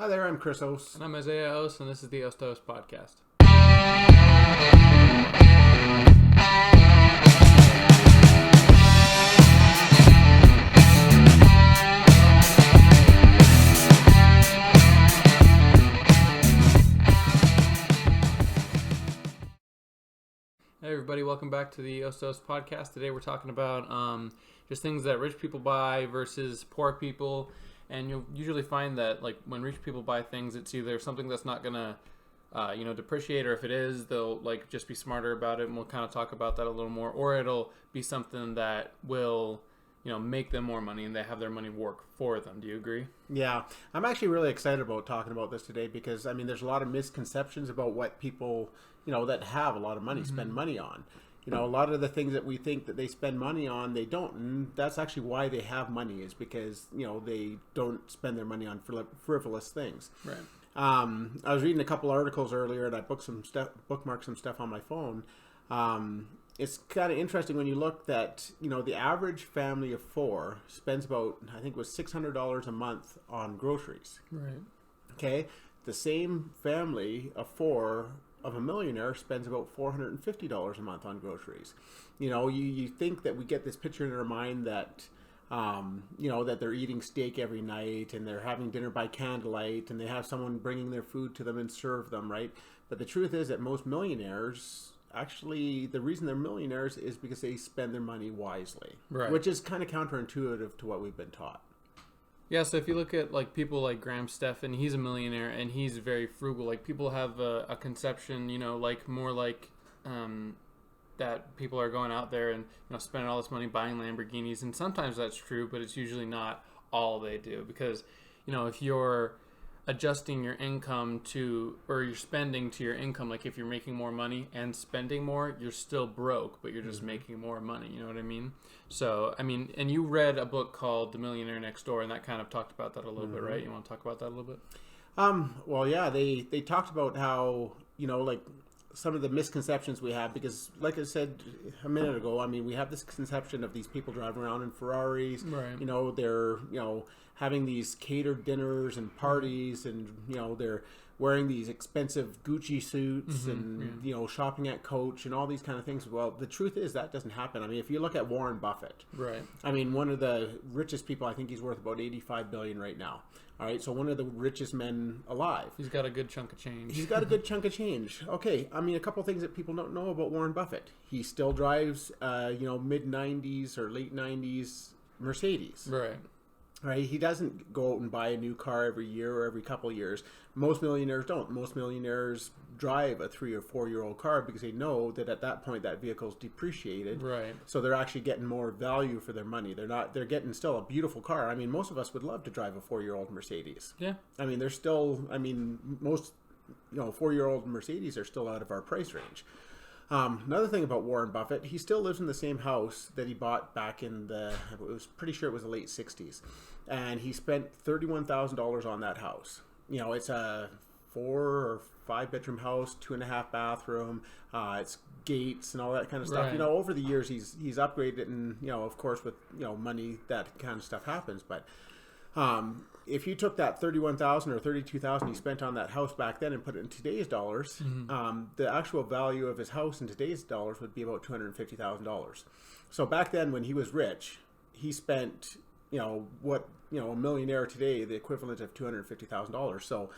Hi there, I'm Chris Aos. And I'm Aos, and this is the Aos-to-Aos podcast. Hey everybody, welcome back to the Aos-to-Aos podcast. Today we're talking about just things that rich people buy versus poor people. And you'll usually find that, like, when rich people buy things, it's either something that's not gonna, depreciate, or if it is, they'll like just be smarter about it, and we'll kind of talk about that a little more. Or it'll be something that will, make them more money, and they have their money work for them. Do you agree? Yeah, I'm actually really excited about talking about this today because, there's a lot of misconceptions about what people, that have a lot of money spend money on. A lot of the things that we think that they spend money on, they don't. And that's actually why they have money, is because, they don't spend their money on frivolous things. Right. I was reading a couple articles earlier, and I bookmarked some stuff on my phone. It's kind of interesting when you look that, the average family of four spends about, I think it was $600 a month on groceries. Right. Okay. The same family of four of a millionaire spends about $450 a month on groceries. You think that we get this picture in our mind that, that they're eating steak every night and they're having dinner by candlelight and they have someone bringing their food to them and serve them, right? But the truth is that most millionaires, actually, the reason they're millionaires is because they spend their money wisely, right? Which is kind of counterintuitive to what we've been taught. Yeah, so if you look at like people like Graham Stephan, he's a millionaire and he's very frugal. Like people have a conception, that people are going out there and spending all this money buying Lamborghinis, and sometimes that's true, but it's usually not all they do, because if you're adjusting your income to, or you're spending to your income, like if you're making more money and spending more, you're still broke, but you're just making more money. You know what I mean? So, and you read a book called The Millionaire Next Door, and that kind of talked about that a little bit, right? You want to talk about that a little bit? Well, yeah, they talked about how, like some of the misconceptions we have, because like I said a minute ago, we have this conception of these people driving around in Ferraris, right? They're, having these catered dinners and parties, and, they're wearing these expensive Gucci suits and, shopping at Coach and all these kind of things. Well, the truth is that doesn't happen. If you look at Warren Buffett, right? One of the richest people, I think he's worth about $85 billion right now. All right, so one of the richest men alive. He's got a good chunk of change. He's got a good chunk of change. Okay, a couple things that people don't know about Warren Buffett. He still drives, mid-90s or late 90s Mercedes. Right. Right, he doesn't go out and buy a new car every year or every couple of years. Most millionaires don't. Most millionaires drive a 3 or 4 year old car because they know that at that point that vehicle's depreciated. Right. So they're actually getting more value for their money. They're getting still a beautiful car. Most of us would love to drive a 4-year-old Mercedes. Yeah. They're still, most 4-year-old Mercedes are still out of our price range. Another thing about Warren Buffett, he still lives in the same house that he bought back in pretty sure it was the late 60s. And he spent $31,000 on that house. It's a 4 or 5 bedroom house, 2.5 bathroom. It's gates and all that kind of stuff. Right. Over the years he's upgraded it, and of course with money that kind of stuff happens. But if you took that $31,000 or $32,000 he spent on that house back then and put it in today's dollars, the actual value of his house in today's dollars would be about $250,000. So back then, when he was rich, he spent a millionaire today, the equivalent of $250,000. So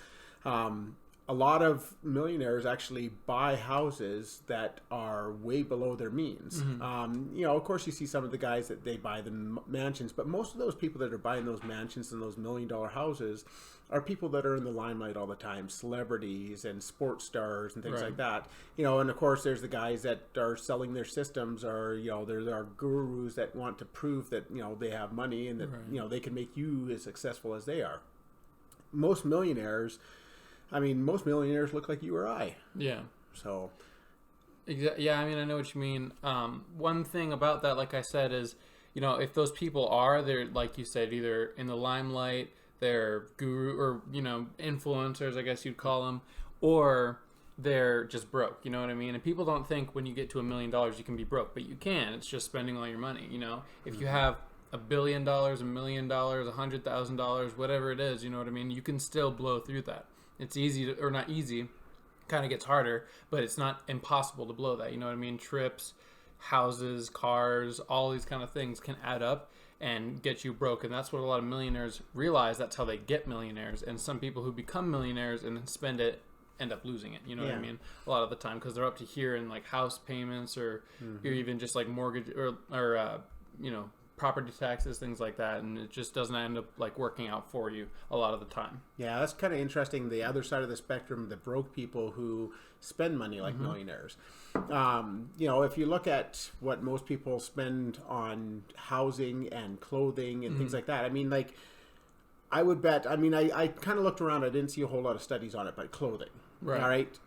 a lot of millionaires actually buy houses that are way below their means. Of course, you see some of the guys that they buy the mansions, but most of those people that are buying those mansions and those $1 million houses are people that are in the limelight all the time, celebrities and sports stars and things like that. And of course, there's the guys that are selling their systems, or there are gurus that want to prove that they have money and that they can make you as successful as they are. Most millionaires look like you or I. Yeah. So. Yeah, I know what you mean. One thing about that, like I said, is, if those people they're, like you said, either in the limelight, they're guru or, influencers, I guess you'd call them, or they're just broke. You know what I mean? And people don't think when you get to $1 million, you can be broke, but you can. It's just spending all your money. If you have $1 billion, $1,000,000, $100,000, whatever it is, you know what I mean? You can still blow through that. It's easy to, or not easy, kind of gets harder, but it's not impossible to blow that. You know what I mean? Trips, houses, cars, all these kind of things can add up and get you broke. And that's what a lot of millionaires realize. That's how they get millionaires. And some people who become millionaires and then spend it end up losing it. You know what I mean? A lot of the time, because they're up to here in like house payments or even just like mortgage or you know, property taxes, things like that, and it just doesn't end up like working out for you a lot of the time. Yeah, that's kind of interesting. The other side of the spectrum, the broke people who spend money like millionaires. You know, if you look at what most people spend on housing and clothing and things like that, I mean, like, I would bet, I mean, I kind of looked around, I didn't see a whole lot of studies on it, but clothing. Right. All right.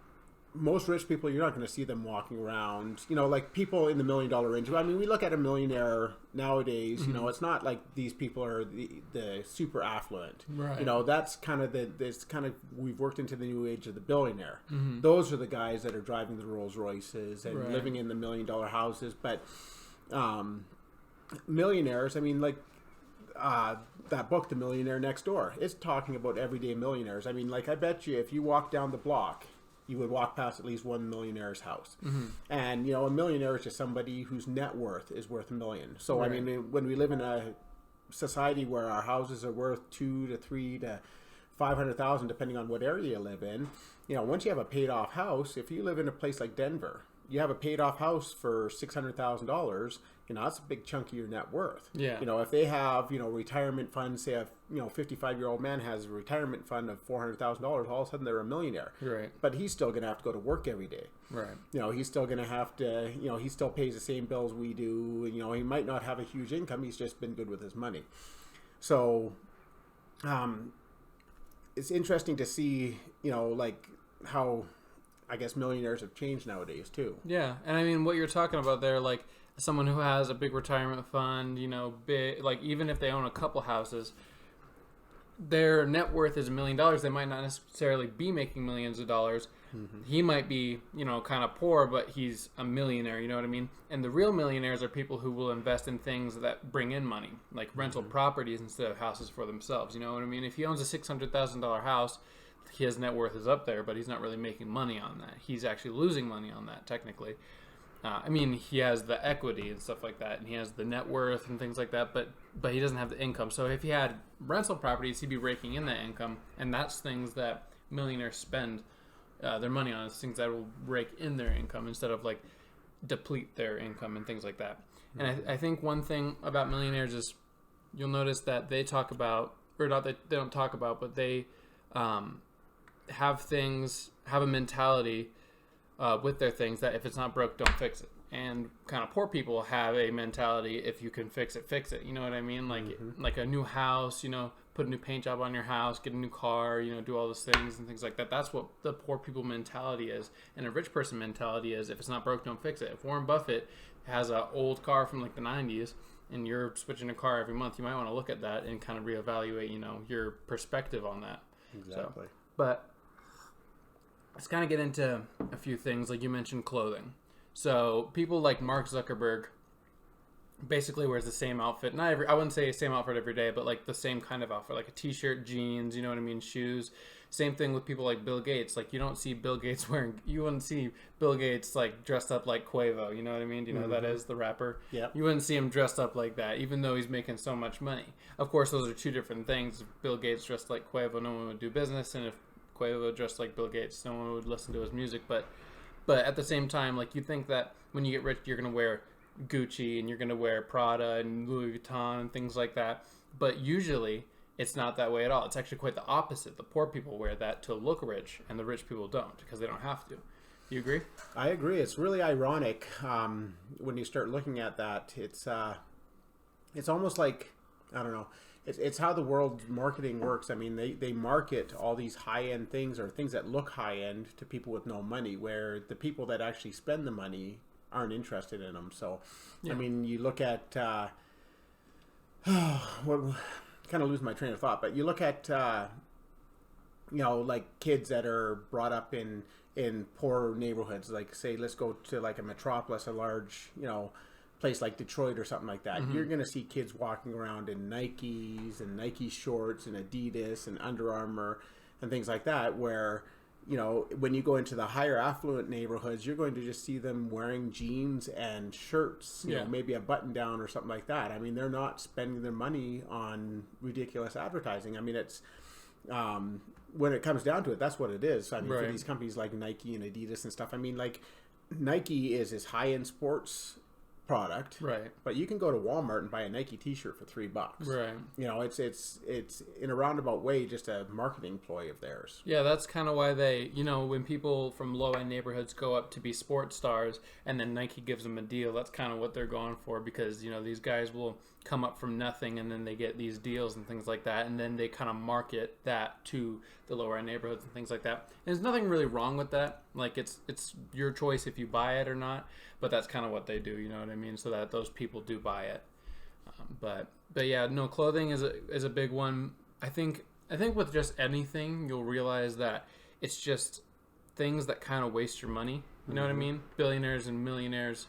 Most rich people, you're not going to see them walking around, you know, like people in the $1 million range. I mean, we look at a millionaire nowadays, you know, it's not like these people are the super affluent. Right. You know, that's kind of we've worked into the new age of the billionaire. Those are the guys that are driving the Rolls Royces and living in the $1 million houses. But millionaires, I mean, like, that book, The Millionaire Next Door, it's talking about everyday millionaires. I mean, like, I bet you if you walk down the block, you would walk past at least one millionaire's house. And, you know, a millionaire is just somebody whose net worth is worth $1 million. So, I mean, when we live in a society where our houses are worth $2 to $3 to $500,000, depending on what area you live in, you know, once you have a paid off house, if you live in a place like Denver, you have a paid off house for $600,000, you know, that's a big chunk of your net worth. Yeah. You know, if they have, you know, retirement funds, say a, you know, 55-year-old man has a retirement fund of $400,000, all of a sudden they're a millionaire. Right. But he's still going to have to go to work every day. Right. You know, he's still going to have to, you know, he still pays the same bills we do. You know, he might not have a huge income. He's just been good with his money. So, it's interesting to see, you know, like how, I guess, millionaires have changed nowadays too. Yeah. And I mean, what you're talking about there, like someone who has a big retirement fund, you know, big, like even if they own a couple houses, their net worth is $1 million. They might not necessarily be making millions of dollars. He might be, you know, kind of poor, but he's a millionaire. You know what I mean? And the real millionaires are people who will invest in things that bring in money, like rental properties instead of houses for themselves. You know what I mean? If he owns a $600,000 house, his net worth is up there, but he's not really making money on that. He's actually losing money on that, technically. I mean, he has the equity and stuff like that, and he has the net worth and things like that, but he doesn't have the income. So if he had rental properties, he'd be raking in that income, and that's things that millionaires spend their money on. It's things that will rake in their income instead of like deplete their income and things like that. And I think one thing about millionaires is you'll notice that they talk about, or not that they don't talk about, but they have a mentality with their things that if it's not broke, don't fix it. And kind of poor people have a mentality, if you can fix it, fix it. You know what I mean? Like like a new house, you know, put a new paint job on your house, get a new car, you know, do all those things and things like that. That's what the poor people mentality is. And a rich person mentality is, if it's not broke, don't fix it. If Warren Buffett has an old car from like the 90s and you're switching a car every month, you might want to look at that and kind of reevaluate, you know, your perspective on that. Exactly. So, but let's kind of get into a few things. Like you mentioned, clothing. So people like Mark Zuckerberg basically wears the same outfit. I wouldn't say same outfit every day, but like the same kind of outfit, like a t-shirt, jeans, you know what I mean, shoes. Same thing with people like Bill Gates. Like you wouldn't see Bill Gates like dressed up like Quavo. You know what I mean? Do you know who that is? The rapper? Yeah. You wouldn't see him dressed up like that, even though he's making so much money. Of course, those are two different things. If Bill Gates dressed like Quavo, no one would do business, and if Quavo dressed like Bill Gates, no one would listen to his music. But at the same time, like you think that when you get rich, you're gonna wear Gucci and you're gonna wear Prada and Louis Vuitton and things like that. But usually, it's not that way at all. It's actually quite the opposite. The poor people wear that to look rich, and the rich people don't because they don't have to. You agree? I agree. It's really ironic when you start looking at that. It's almost like, I don't know. It's how the world marketing works. I mean, they market all these high-end things or things that look high-end to people with no money, where the people that actually spend the money aren't interested in them. So, yeah. I mean, you look at well, kind of lose my train of thought, but you look at you know, like kids that are brought up in poor neighborhoods, like say let's go to like a metropolis, a large, you know, place like Detroit or something like that, you're going to see kids walking around in Nikes and Nike shorts and Adidas and Under Armour and things like that, where, you know, when you go into the higher affluent neighborhoods, you're going to just see them wearing jeans and shirts, you know, maybe a button down or something like that. I mean, they're not spending their money on ridiculous advertising. I mean, it's, when it comes down to it, that's what it is. I mean, for these companies like Nike and Adidas and stuff, I mean, like, Nike is this high-end sports product, right? But you can go to Walmart and buy a Nike T-shirt for $3, right? You know, it's in a roundabout way just a marketing ploy of theirs. Yeah, that's kind of why they, you know, when people from low-end neighborhoods go up to be sports stars, and then Nike gives them a deal, that's kind of what they're going for, because, you know, these guys will come up from nothing, and then they get these deals and things like that, and then they kind of market that to the lower-end neighborhoods and things like that. And there's nothing really wrong with that. Like, it's your choice if you buy it or not, but that's kind of what they do, you know what I mean? So that those people do buy it. But yeah, no, clothing is a big one. I think with just anything, you'll realize that it's just things that kind of waste your money. You know what I mean? Billionaires and millionaires,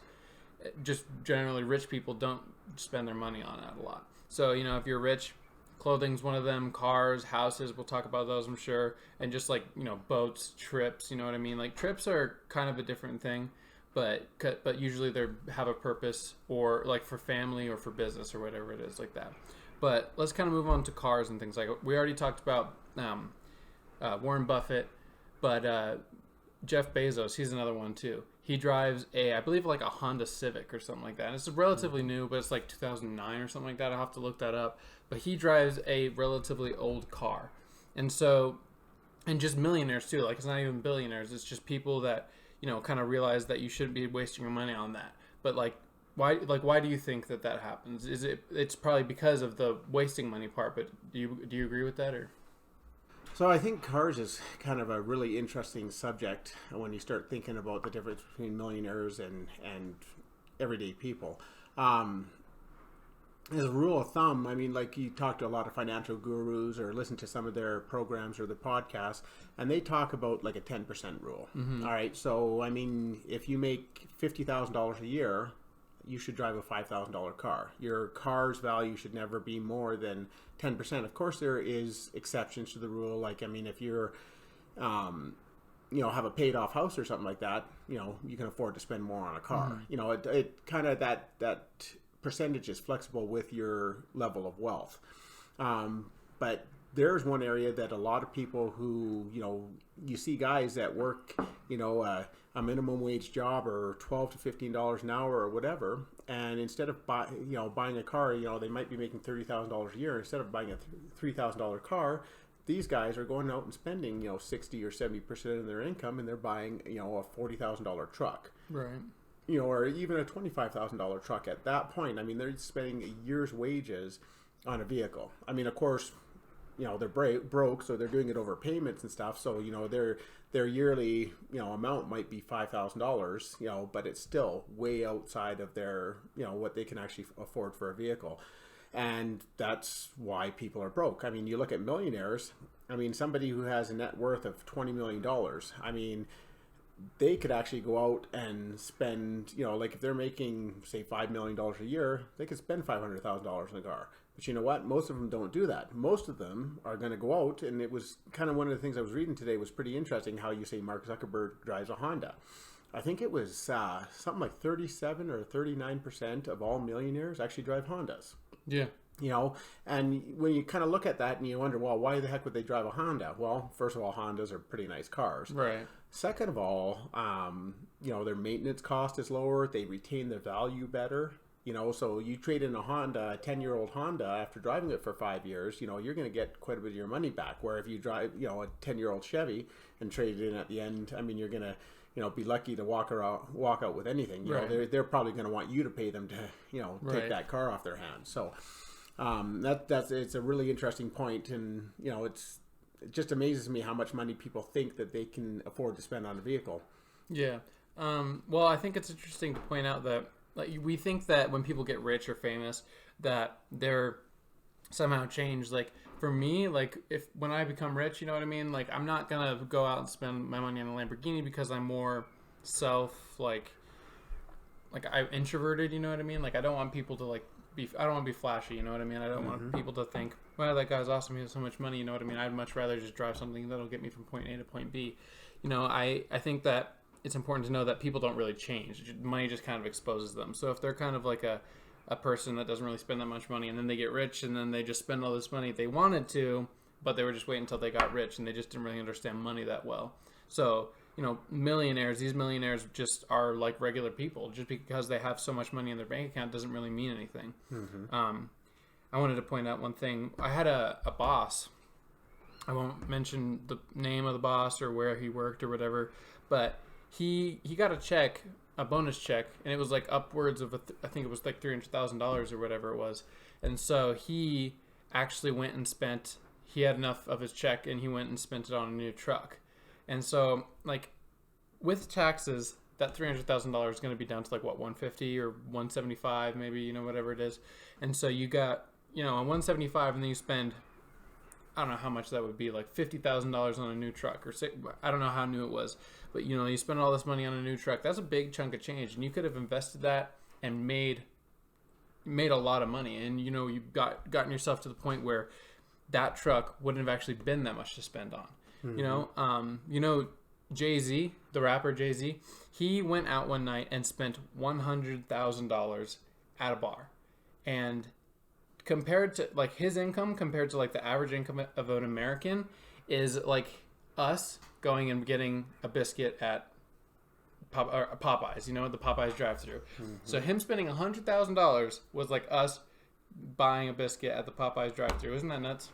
just generally rich people, don't spend their money on that a lot. So, you know, if you're rich, clothing's one of them. Cars, houses, we'll talk about those, I'm sure. And just like, you know, boats, trips, you know what I mean? Like, trips are kind of a different thing, but usually they have a purpose, or like for family or for business or whatever it is like that. But let's kind of move on to cars and things like we already talked about Warren Buffett, but Jeff Bezos, he's another one too. He drives I believe like a Honda Civic or something like that. And it's relatively new, but it's like 2009 or something like that. I'll have to look that up. But he drives a relatively old car. And so, and just millionaires too. Like, it's not even billionaires. It's just people that, you know, kind of realize that you shouldn't be wasting your money on that. But why do you think that happens? It's probably because of the wasting money part, but do you agree with that, or? So I think cars is kind of a really interesting subject when you start thinking about the difference between millionaires and everyday people. As a rule of thumb, I mean, like, you talk to a lot of financial gurus or listen to some of their programs or their podcasts, and they talk about like a 10% rule. All right. So, I mean, if you make $50,000 a year, you should drive a $5,000 car. Your car's value should never be more than 10%. Of course, there is exceptions to the rule. Like, I mean, if you're, you know, have a paid off house or something like that, you know, you can afford to spend more on a car. You know, it kind of that percentage is flexible with your level of wealth. But there's one area that a lot of people who, you know, you see guys that work, you know, a minimum wage job or $12 to $15 an hour or whatever, and instead of buying a car, you know, they might be making $30,000 a year. Instead of buying a $3,000 car, these guys are going out and spending, you know, 60 or 70% of their income, and they're buying, you know, a $40,000 truck. Right. You know, or even a $25,000 truck at that point. I mean, they're spending a year's wages on a vehicle. I mean, of course, you know, they're broke, so they're doing it over payments and stuff. So, you know, their yearly, you know, amount might be $5,000, you know, but it's still way outside of their, you know, what they can actually afford for a vehicle. And that's why people are broke. I mean, you look at millionaires. I mean, somebody who has a net worth of $20 million, I mean, they could actually go out and spend, you know, like if they're making, say, $5 million a year, they could spend $500,000 in a car. But you know what? Most of them don't do that. Most of them are going to go out, and it was kind of one of the things I was reading today was pretty interesting, how you say Mark Zuckerberg drives a Honda. I think it was something like 37 or 39% of all millionaires actually drive Hondas. Yeah. You know, and when you kind of look at that and you wonder, well, why the heck would they drive a Honda? Well, first of all, Hondas are pretty nice cars. Right. Second of all, you know, their maintenance cost is lower. They retain their value better. You know, so you trade in a Honda, a 10-year-old Honda, after driving it for 5 years, you know, you're going to get quite a bit of your money back. Where if you drive, you know, a 10-year-old Chevy and trade it in at the end, I mean, you're going to, you know, be lucky to walk out with anything. You know, they're probably going to want you to pay them to, you know, take that car off their hands. So it's a really interesting point, and you know, it just amazes me how much money people think that they can afford to spend on a vehicle. Yeah. Well, I think it's interesting to point out that, like, we think that when people get rich or famous, that they're somehow changed. Like, for me, like, when I become rich, you know what I mean? Like, I'm not gonna go out and spend my money on a Lamborghini because I'm more I'm introverted, you know what I mean? Like, I don't want people to like I don't want to be flashy, you know what I mean? I don't want people to think, well, that guy's awesome, he has so much money, you know what I mean? I'd much rather just drive something that'll get me from point A to point B. You know, I think that it's important to know that people don't really change. Money just kind of exposes them. So if they're kind of like a person that doesn't really spend that much money, and then they get rich, and then they just spend all this money they wanted to, but they were just waiting until they got rich, and they just didn't really understand money that well. So, you know, these millionaires just are like regular people. Just because they have so much money in their bank account doesn't really mean anything. I wanted to point out one thing. I had a boss. I won't mention the name of the boss or where he worked or whatever, but he got a bonus check, and it was like upwards of I think it was like $300,000 or whatever it was. And so he actually went and he had enough of his check, and he went and spent it on a new truck. And so, like, with taxes, that $300,000 is going to be down to like what, 150 or 175, maybe, you know, whatever it is. And so you got, you know, a 175, and then you spend, I don't know how much that would be, like $50,000 on a new truck, or I don't know how new it was, but you know, you spend all this money on a new truck. That's a big chunk of change, and you could have invested that and made a lot of money. And you know, you've gotten yourself to the point where that truck wouldn't have actually been that much to spend on. You know, Jay-Z, the rapper Jay-Z, he went out one night and spent $100,000 at a bar, and compared to like his income compared to like the average income of an American is like us going and getting a biscuit at Popeyes, you know, the Popeyes drive-thru. So him spending $100,000 was like us buying a biscuit at the Popeyes drive-thru. Isn't that nuts?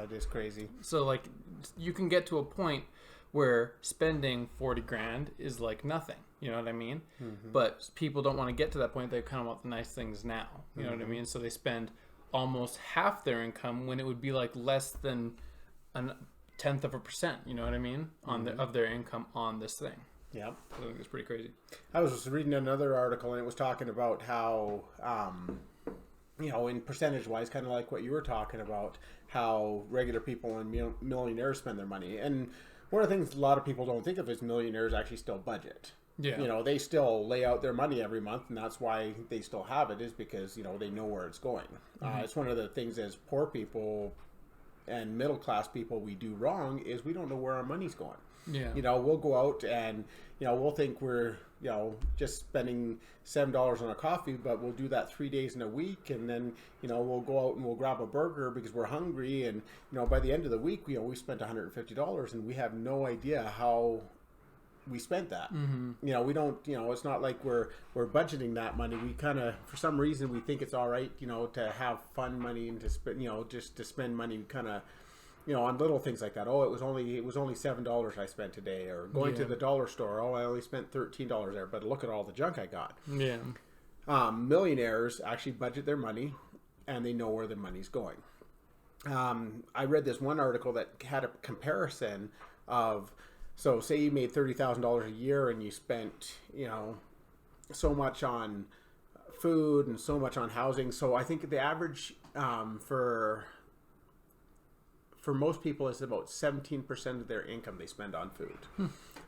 It is crazy. So like you can get to a point where spending 40 grand is like nothing. You know what I mean? But people don't want to get to that point. They kind of want the nice things now. You know what I mean? So they spend almost half their income when it would be like less than 0.1%. You know what I mean? Of their income on this thing. Yeah, I think it's pretty crazy. I was reading another article, and it was talking about how, you know, in percentage wise, kind of like what you were talking about, how regular people and millionaires spend their money. And one of the things a lot of people don't think of is millionaires actually still budget. Yeah. You know, they still lay out their money every month, and that's why they still have it, is because, you know, they know where it's going. It's one of the things as poor people and middle class people we do wrong is we don't know where our money's going. Yeah. You know, we'll go out and, you know, we'll think we're, you know, just spending $7 on a coffee, but we'll do that 3 days in a week. And then, you know, we'll go out and we'll grab a burger because we're hungry. And, you know, by the end of the week, you know, we spent $150 and we have no idea how we spent that. You know, we don't, you know, it's not like we're budgeting that money. We kind of, for some reason, we think it's all right, you know, to have fun money and to spend, you know, just to spend money kind of, you know, on little things like that. Oh, it was only $7 I spent today, or going to the dollar store. Oh, I only spent $13 there, but look at all the junk I got. Yeah. Millionaires actually budget their money, and they know where their money's going. I read this one article that had a comparison of, so say you made $30,000 a year and you spent, you know, so much on food and so much on housing. So I think the average for most people, it's about 17% of their income they spend on food.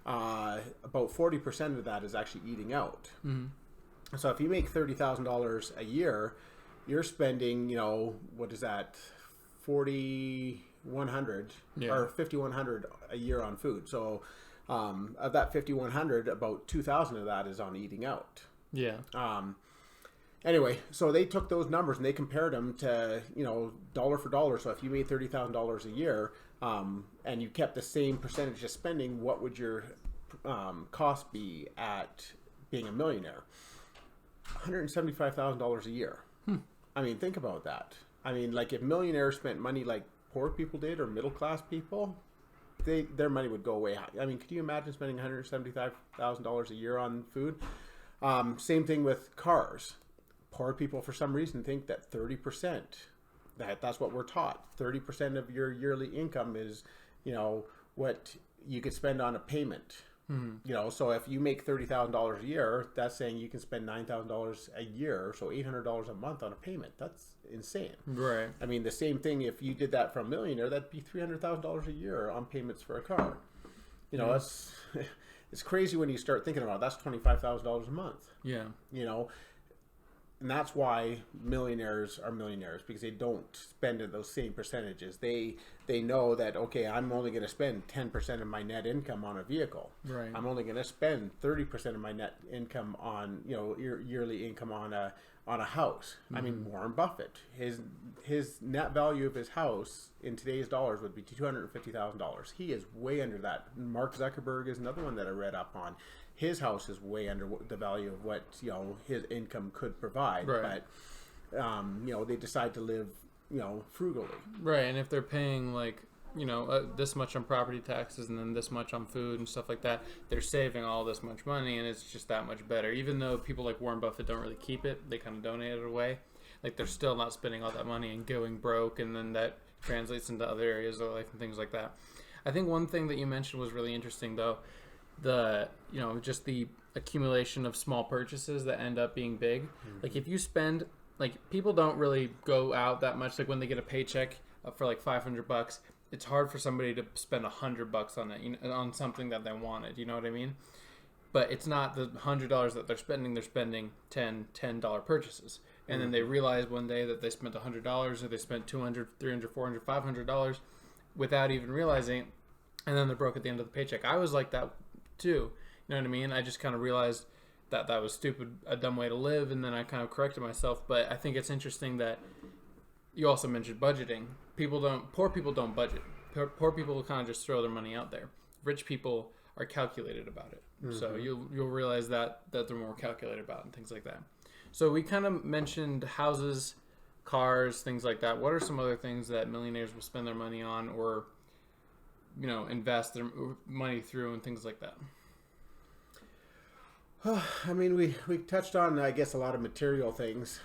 About 40% of that is actually eating out. So if you make $30,000 a year, you're spending, you know, what is that, $4,100 or $5,100 a year on food. So of that $5,100, about $2,000 of that is on eating out. Yeah. Anyway, so they took those numbers and they compared them to, you know, dollar for dollar. So if you made $30,000 a year and you kept the same percentage of spending, what would your cost be at being a millionaire? $175,000 a year. I mean, think about that. I mean, like if millionaires spent money like poor people did or middle class people, their money would go way high. I mean, could you imagine spending $175,000 a year on food? Same thing with cars. Poor people, for some reason, think that 30%, that's what we're taught. 30% of your yearly income is, you know, what you could spend on a payment. You know, so if you make $30,000 a year, that's saying you can spend $9,000 a year, so $800 a month on a payment. That's insane. Right. I mean, the same thing, if you did that for a millionaire, that'd be $300,000 a year on payments for a car. You know, it's crazy when you start thinking about it. That's $25,000 a month. Yeah. You know, and that's why millionaires are millionaires, because they don't spend at those same percentages. They know that, okay, I'm only going to spend 10% of my net income on a vehicle. Right. I'm only going to spend 30% of my net income on, you know, yearly income on a house. I mean, Warren Buffett, his net value of his house in today's dollars would be $250,000. He is way under that. Mark Zuckerberg is another one that I read up on. His house is way under the value of what, you know, his income could provide. Right. But you know, they decide to live, you know, frugally. Right, and if they're paying like, you know, this much on property taxes and then this much on food and stuff like that, they're saving all this much money, and it's just that much better. Even though people like Warren Buffett don't really keep it, they kind of donate it away. Like, they're still not spending all that money and going broke, and then that translates into other areas of life and things like that. I think one thing that you mentioned was really interesting, though. You know, just the accumulation of small purchases that end up being big. Like, if you spend, like, people don't really go out that much. Like, when they get a paycheck for like $500, it's hard for somebody to spend $100 on it, you know, on something that they wanted. You know what I mean? But it's not the $100 that they're spending. They're spending $10 purchases, and then they realize one day that they spent $100, or they spent $200, $300, $400, $500 without even realizing it, and then they're broke at the end of the paycheck. I was like that too. You know what I mean? I just kind of realized that that was stupid, a dumb way to live, and then I kind of corrected myself. But I think it's interesting that you also mentioned budgeting. Poor people don't budget. Poor people kind of just throw their money out there. Rich people are calculated about it. So you'll realize that they're more calculated about it and things like that. So we kind of mentioned houses, cars, things like that. What are some other things that millionaires will spend their money on, or, you know, invest their money through and things like that? I mean, we touched on, I guess, a lot of material things.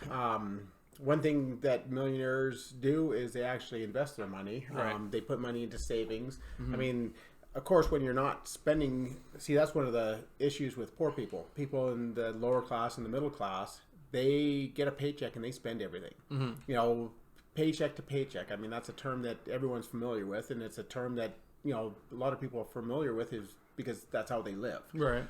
One thing that millionaires do is they actually invest their money. Right. They put money into savings. I mean, of course, when you're not spending, see, that's one of the issues with poor people. People in the lower class and the middle class, they get a paycheck and they spend everything. You know, paycheck to paycheck. I mean, that's a term that everyone's familiar with, and it's a term that, you know, a lot of people are familiar with, is because that's how they live. Right.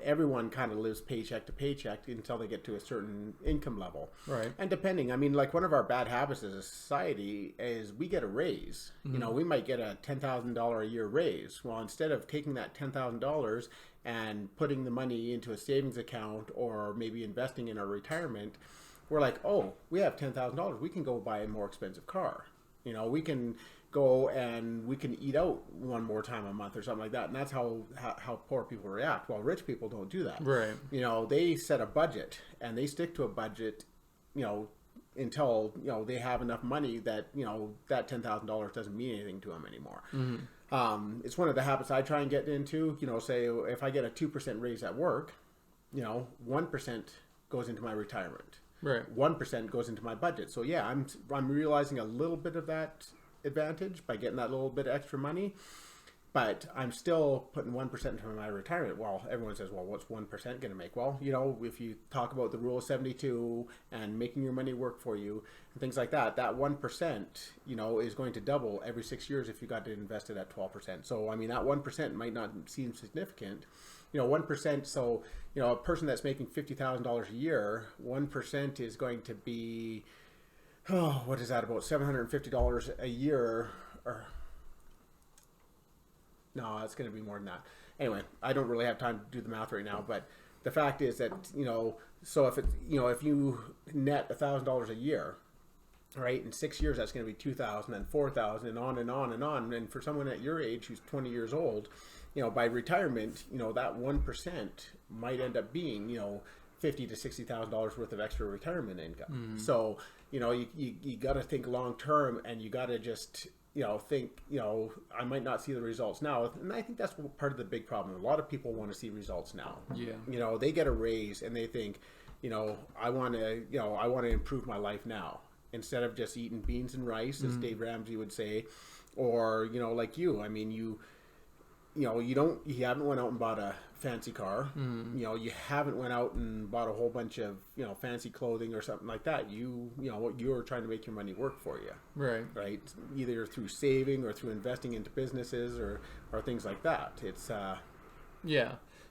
Everyone kind of lives paycheck to paycheck until they get to a certain income level. Right. And depending, I mean, like, one of our bad habits as a society is we get a raise. You know, we might get a $10,000 a year raise. Well, instead of taking that $10,000 and putting the money into a savings account, or maybe investing in our retirement, we're like, oh, we have $10,000. We can go buy a more expensive car. You know, we can go and we can eat out one more time a month or something like that. And that's how poor people react. Well, rich people don't do that. Right. You know, they set a budget and they stick to a budget, you know, until, you know, they have enough money that, you know, that $10,000 doesn't mean anything to them anymore. It's one of the habits I try and get into. You know, say if I get a 2% raise at work, you know, 1% goes into my retirement. Right. 1% goes into my budget. So yeah, I'm realizing a little bit of that advantage by getting that little bit of extra money, but I'm still putting 1% into my retirement. Well, everyone says, well, what's 1% going to make? Well, you know, if you talk about the rule of 72 and making your money work for you and things like that, that 1%, you know, is going to double every 6 years if you got to invest it at 12%. So, I mean, that 1% might not seem significant. You know, 1%, so, you know, a person that's making $50,000 a year, 1% is going to be, oh, what is that, about $750 a year? Or no, it's going to be more than that. Anyway, I don't really have time to do the math right now, but the fact is that, you know, so if it, you know, if you net $1,000 a year, right, in 6 years, that's going to be 2,000 and 4,000 and on and on and on. And for someone at your age who's 20 years old, you know, by retirement, you know, that 1% might end up being, you know, $50,000 to $60,000 worth of extra retirement income. So, you know, you got to think long term, and you got to just, you know, think, you know, I might not see the results now. And I think that's part of the big problem. A lot of people want to see results now. Yeah. You know, they get a raise and they think, you know, I want to improve my life now, instead of just eating beans and rice, as Dave Ramsey would say, or, you know, like you, I mean, you haven't went out and bought a fancy car. You haven't went out and bought a whole bunch of, fancy clothing or something like that. You're trying to make your money work for you. Right. Either through saving or through investing into businesses or things like that. It's,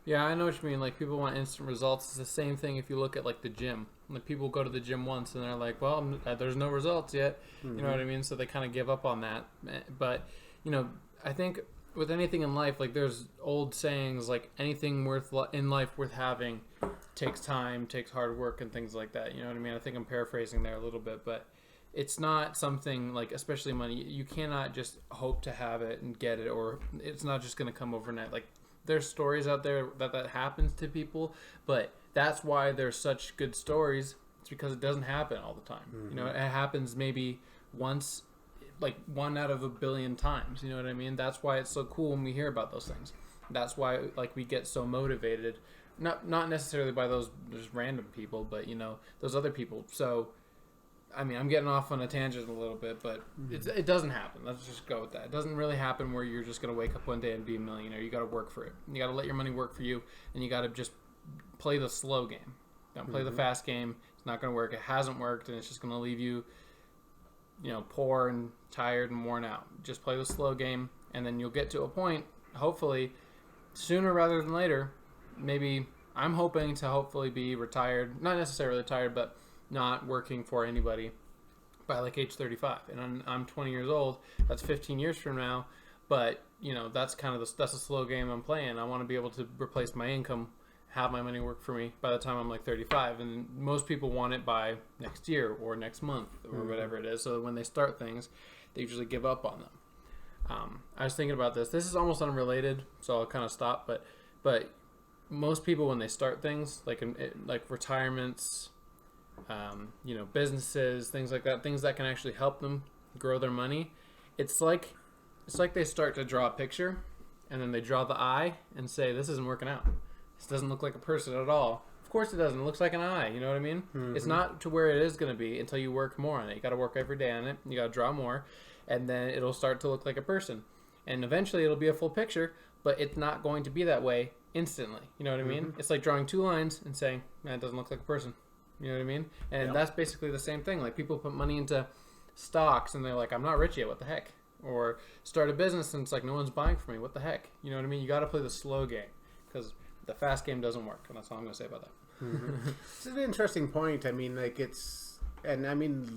Yeah, I know what you mean. Like, people want instant results. It's the same thing if you look at, like, the gym. Like, people go to the gym once and they're like, well, there's no results yet. You know what I mean? So they kind of give up on that. But, I think with anything in life, like, there's old sayings, like, anything in life worth having takes time, takes hard work, and things like that. You know what I mean? I think I'm paraphrasing there a little bit, but it's not something, like, especially money, you cannot just hope to have it and get it, or it's not just going to come overnight. Like, there's stories out there that happens to people, but that's why there's such good stories. It's because it doesn't happen all the time. It happens maybe once, like 1 out of a billion times. You know what I mean? That's why it's so cool when we hear about those things. That's why, like, we get so motivated, not necessarily by those just random people, but those other people. So, I mean, I'm getting off on a tangent a little bit, but it doesn't happen. Let's just go with that. It doesn't really happen where you're just going to wake up one day and be a millionaire. You got to work for it. You got to let your money work for you, and you got to just play the slow game. Don't play the fast game. It's not going to work. It hasn't worked, and it's just going to leave you, poor and tired and worn out. Just play the slow game, and then you'll get to a point, hopefully, sooner rather than later. Maybe I'm hoping to hopefully be retired. Not necessarily retired, but not working for anybody by like age 35, and I'm 20 years old. That's 15 years from now, but that's kind of that's a slow game I'm playing. I want to be able to replace my income, have my money work for me by the time I'm like 35, and most people want it by next year or next month or whatever it is. So when they start things, they usually give up on them. I was thinking about this. This is almost unrelated, so I'll kind of stop. But most people, when they start things like retirements, businesses, things like that, things that can actually help them grow their money. It's like they start to draw a picture, and then they draw the eye and say, this isn't working out. This doesn't look like a person at all. Of course it doesn't. It looks like an eye. You know what I mean? It's not to where it is going to be until you work more on it. You got to work every day on it. You got to draw more, and then it'll start to look like a person. And eventually it'll be a full picture, but it's not going to be that way instantly. You know what I mean? It's like drawing two lines and saying, man, it doesn't look like a person. You know what I mean? And that's basically the same thing. Like, people put money into stocks and they're like, I'm not rich yet. What the heck? Or start a business and it's like, no one's buying for me. What the heck? You know what I mean? You got to play the slow game because the fast game doesn't work. And that's all I'm going to say about that. It's an interesting point. I mean, like,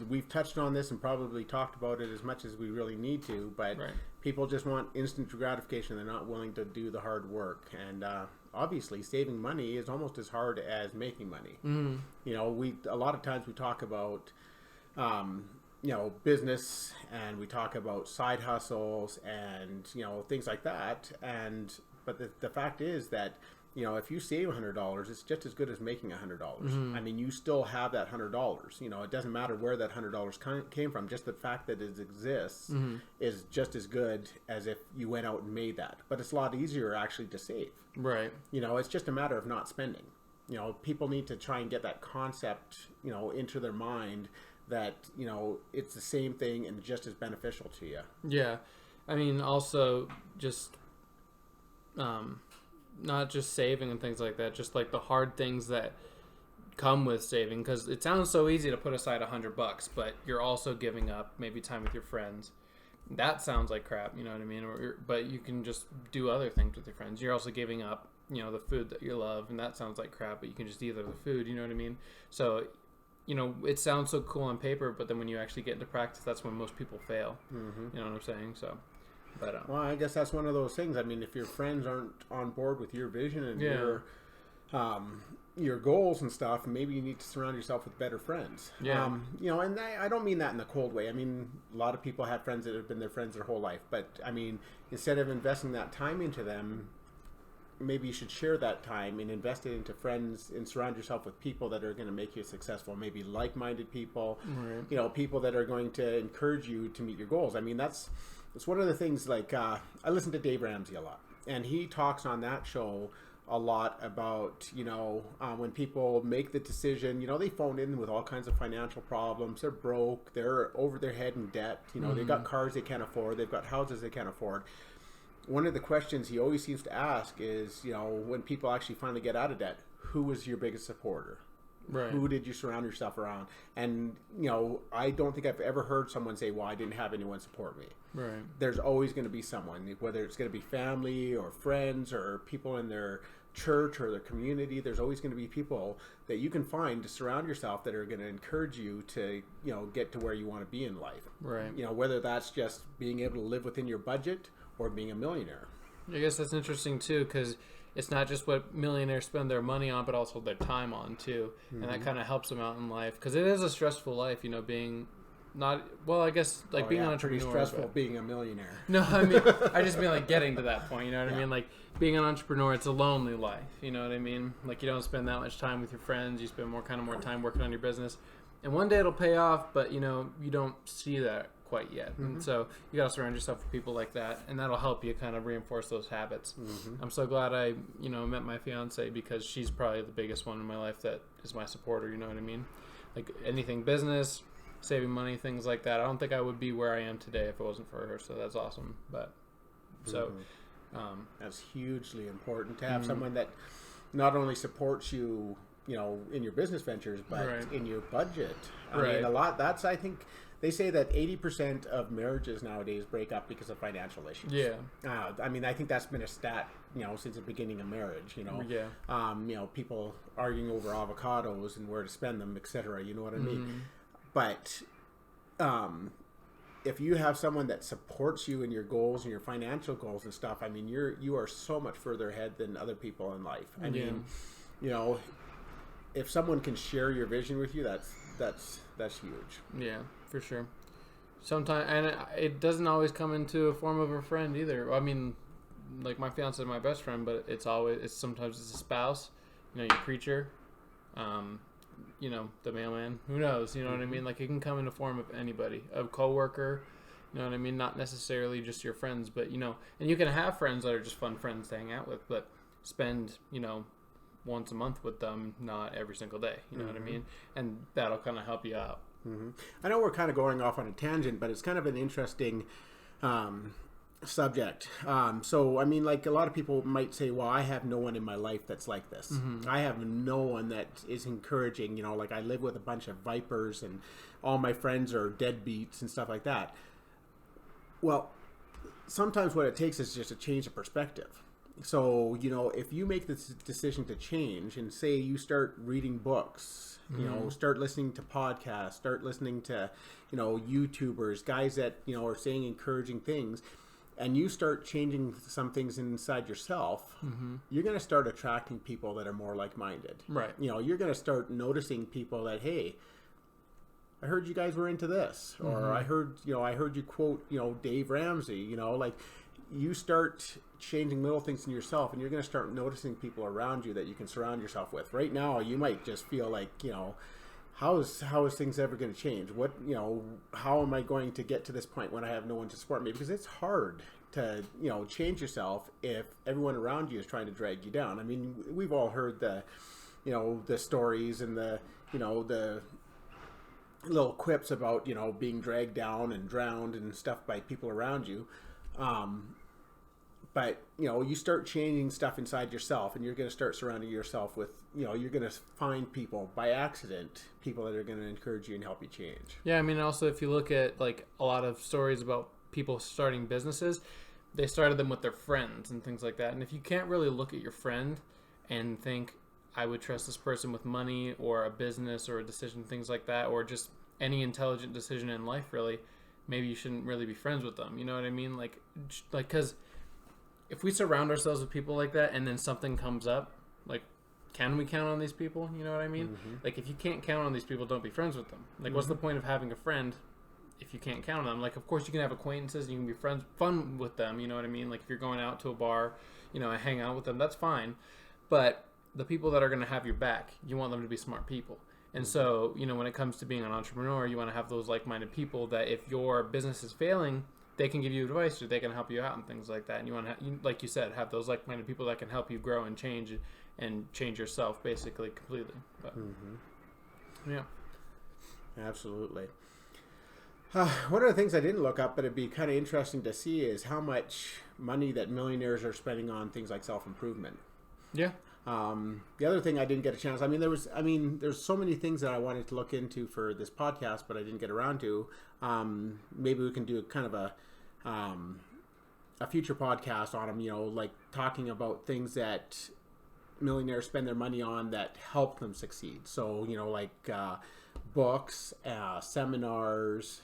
we've touched on this and probably talked about it as much as we really need to, but people just want instant gratification. They're not willing to do the hard work. And, obviously, saving money is almost as hard as making money. A lot of times we talk about, business, and we talk about side hustles and, things like that. But the fact is that, if you save $100, it's just as good as making $100. I mean, you still have that $100. It doesn't matter where that $100 came from. Just the fact that it exists is just as good as if you went out and made that. But it's a lot easier actually to save. Right. It's just a matter of not spending. People need to try and get that concept, into their mind that, it's the same thing and just as beneficial to you. Yeah. I mean, also just, not just saving and things like that, just like the hard things that come with saving, because it sounds so easy to put aside $100, but you're also giving up maybe time with your friends. That sounds like crap, you know what I mean? But you can just do other things with your friends. You're also giving up, the food that you love, and that sounds like crap, but you can just eat other food, you know what I mean? So, it sounds so cool on paper, but then when you actually get into practice, that's when most people fail. You know what I'm saying? So. But, well, I guess that's one of those things. I mean, if your friends aren't on board with your vision and your goals and stuff, maybe you need to surround yourself with better friends. Yeah. And I don't mean that in a cold way. I mean, a lot of people have friends that have been their friends their whole life. But, I mean, instead of investing that time into them, maybe you should share that time and invest it into friends and surround yourself with people that are going to make you successful. Maybe like-minded people, people that are going to encourage you to meet your goals. I mean, it's one of the things, like, I listen to Dave Ramsey a lot, and he talks on that show a lot about, when people make the decision, they phone in with all kinds of financial problems. They're broke. They're over their head in debt. They've got cars they can't afford. They've got houses they can't afford. one of the questions he always seems to ask is, when people actually finally get out of debt, who was your biggest supporter? Right. Who did you surround yourself around? And, I don't think I've ever heard someone say, well, I didn't have anyone support me. Right. There's always going to be someone, whether it's going to be family or friends or people in their church or their community. There's always going to be people that you can find to surround yourself that are going to encourage you to, get to where you want to be in life. Right. Whether that's just being able to live within your budget or being a millionaire. I guess that's interesting too, because it's not just what millionaires spend their money on, but also their time on too. And that kind of helps them out in life, because it is a stressful life, being not, well, I guess being an entrepreneur. Pretty stressful being a millionaire. No, I mean, I just mean getting to that point, you know what I mean? Like being an entrepreneur, it's a lonely life, you know what I mean? Like you don't spend that much time with your friends, you spend more time working on your business. And one day it'll pay off, but you don't see that quite yet. And so you got to surround yourself with people like that, and that'll help you kind of reinforce those habits. I'm so glad I, met my fiance, because she's probably the biggest one in my life that is my supporter, you know what I mean? Like anything business, saving money, things like that. I don't think I would be where I am today if it wasn't for her, so that's awesome. But so that's hugely important to have someone that not only supports you, in your business ventures, but in your budget. I mean, I think they say that 80% of marriages nowadays break up because of financial issues. Yeah. I think that's been a stat, since the beginning of marriage, Yeah. People arguing over avocados and where to spend them, etc. You know what I mean? But if you have someone that supports you in your goals and your financial goals and stuff, I mean, you are so much further ahead than other people in life. I mean, if someone can share your vision with you, that's huge. Yeah, for sure. Sometimes, and it doesn't always come into a form of a friend either. I mean, like my fiance is my best friend, but sometimes it's a spouse, your preacher, the mailman. Who knows? You know what I mean? Like it can come in the form of anybody, a coworker. You know what I mean? Not necessarily just your friends, but and you can have friends that are just fun friends to hang out with, but spend once a month with them, not every single day. You know what I mean? And that'll kind of help you out. I know we're kind of going off on a tangent, but it's kind of an interesting subject. So, I mean, like a lot of people might say, well, I have no one in my life that's like this. I have no one that is encouraging, like I live with a bunch of vipers and all my friends are deadbeats and stuff like that. Well, sometimes what it takes is just a change of perspective. So, if you make this decision to change and say you start reading books, start listening to podcasts, start listening to, YouTubers, guys that, are saying encouraging things, and you start changing some things inside yourself, you're going to start attracting people that are more like-minded. Right. You're going to start noticing people that, hey, I heard you guys were into this, or I heard you quote, Dave Ramsey, like you start changing little things in yourself, and you're going to start noticing people around you that you can surround yourself with. Right now, you might just feel like, how is things ever going to change? What, how am I going to get to this point when I have no one to support me? Because it's hard to, change yourself if everyone around you is trying to drag you down. I mean, we've all heard the stories and the little quips about, being dragged down and drowned and stuff by people around you. But, you start changing stuff inside yourself, and you're going to start surrounding yourself with, you're going to find people by accident, people that are going to encourage you and help you change. Yeah, I mean, also if you look at like a lot of stories about people starting businesses, they started them with their friends and things like that. And if you can't really look at your friend and think, I would trust this person with money or a business or a decision, things like that, or just any intelligent decision in life, really, maybe you shouldn't really be friends with them. You know what I mean? Like, because if we surround ourselves with people like that and then something comes up, like, can we count on these people? You know what I mean? Like, if you can't count on these people, don't be friends with them. Like, what's the point of having a friend if you can't count on them? Like, of course, you can have acquaintances and you can be fun with them. You know what I mean? Like, if you're going out to a bar, and hang out with them, that's fine. But the people that are going to have your back, you want them to be smart people. And so, when it comes to being an entrepreneur, you want to have those like-minded people that if your business is failing, they can give you advice or they can help you out and things like that. And you want to, like you said, have those like-minded people that can help you grow and change yourself basically completely. But, yeah. Absolutely. One of the things I didn't look up, but it'd be kind of interesting to see, is how much money that millionaires are spending on things like self-improvement. Yeah. The other thing I didn't get a chance. There's so many things that I wanted to look into for this podcast, but I didn't get around to. Maybe we can do kind of a future podcast on them. Like talking about things that millionaires spend their money on that help them succeed. So like books, seminars,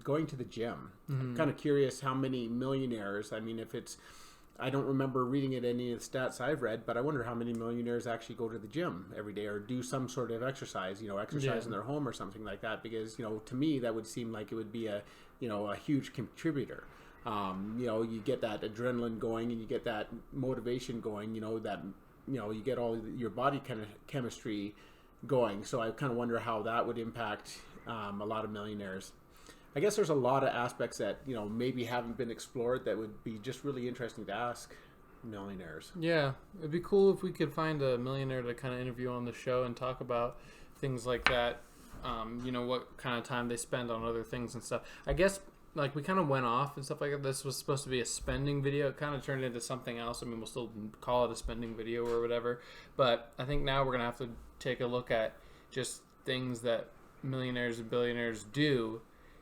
going to the gym. I'm kind of curious how many millionaires. I don't remember reading it any of the stats I've read, but I wonder how many millionaires actually go to the gym every day or do some sort of exercise, in their home or something like that. Because, to me, that would seem like it would be a huge contributor. You get that adrenaline going and you get that motivation going, you get all your body kind of chemistry going. So I kind of wonder how that would impact a lot of millionaires. I guess there's a lot of aspects that, maybe haven't been explored that would be just really interesting to ask millionaires. Yeah, it'd be cool if we could find a millionaire to kind of interview on the show and talk about things like that. What kind of time they spend on other things and stuff. I guess, like, we kind of went off and stuff like that. This was supposed to be a spending video. It kind of turned into something else. We'll still call it a spending video or whatever. But I think now we're going to have to take a look at just things that millionaires and billionaires do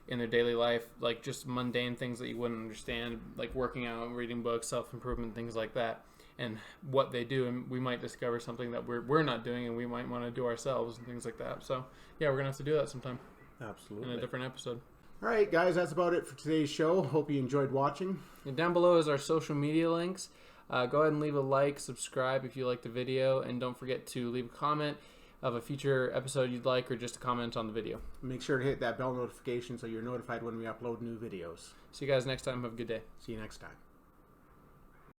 in their daily life, like just mundane things that you wouldn't understand, like working out, reading books, self-improvement, things like that, and what they do. And we might discover something that we're not doing and we might want to do ourselves and things like that. So yeah, we're gonna have to do that sometime. Absolutely. In a different episode. All right, guys, that's about it for today's show. Hope you enjoyed watching. And down below is our social media links. Go ahead and leave a like, subscribe if you liked the video, and don't forget to leave a comment of a future episode you'd like, or just a comment on the video. Make sure to hit that bell notification so you're notified when we upload new videos. See you guys next time. Have a good day. See you next time.